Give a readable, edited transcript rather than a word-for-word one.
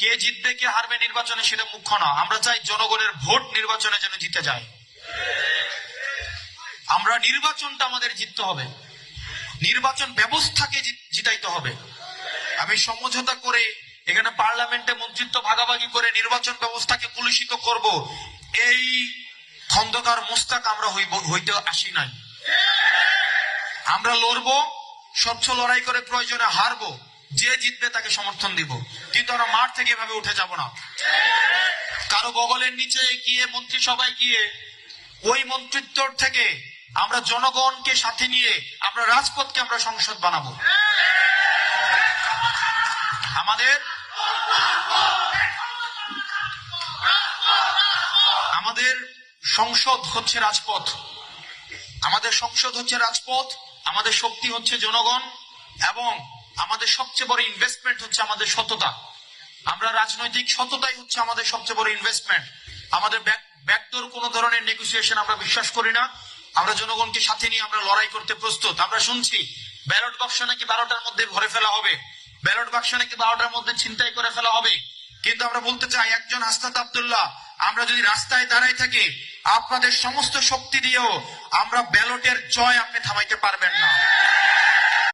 কে জিতবে কে হারবে নির্বাচনে সেটা মুখ্য না, আমরা চাই জনগণের ভোট নির্বাচনে যেন জিতে যায়। আমরা নির্বাচনটা আমাদের জিততে হবে, নির্বাচন ব্যবস্থাকে জিতাইতে হবে। আমি সমঝোতা করে এখানে পার্লামেন্টে মন্ত্রিত্ব ভাগাভাগি করে নির্বাচন ব্যবস্থাকে কলুষিত করব, এই খন্দকার মোস্তাক আমরা হইতে আসি নাই। আমরা লড়বো, স্বচ্ছ লড়াই করে প্রয়োজনে হারবো, যে জিতবে তাকে সমর্থন দিব, কিন্তু আমরা মাঠ থেকে এভাবে উঠে যাব না। কারো বগলের নিচে গিয়ে মন্ত্রিসভায় গিয়ে ওই মন্ত্রিত্ব থেকে আমরা জনগণকে সাথে নিয়ে আমরা রাজপথকে আমরা সংসদ বানাবো। আমাদের সংসদ হচ্ছে রাজপথ, আমাদের সংসদ হচ্ছে রাজপথ, আমাদের শক্তি হচ্ছে জনগণ, এবং আমাদের সবচেয়ে বড় ইনভেস্টমেন্ট হচ্ছে আমাদের সততা। আমরা রাজনৈতিক সততাই হচ্ছে আমাদের সবচেয়ে বড় ইনভেস্টমেন্ট। আমাদের ব্যাকডোর কোন ধরনের নেগোসিয়েশন আমরা বিশ্বাস করি না। আমরা জনগণকে সাথে নিয়ে আমরা লড়াই করতে প্রস্তুত। আমরা শুনছি ব্যালট বাক্স নাকি 12টার মধ্যে ভরে ফেলা হবে, ব্যালট বাক্স নাকি 12টার মধ্যে ছিনতাই করে ফেলা হবে। কিন্তু আমরা বলতে চাই, একজন হাসনাত আব্দুল্লাহ আমরা যদি রাস্তায় দাঁড়াই থাকি, আপনাদের সমস্ত শক্তি দিয়েও আমরা ব্যালটের জয় আপনি থামাইতে পারবেন না।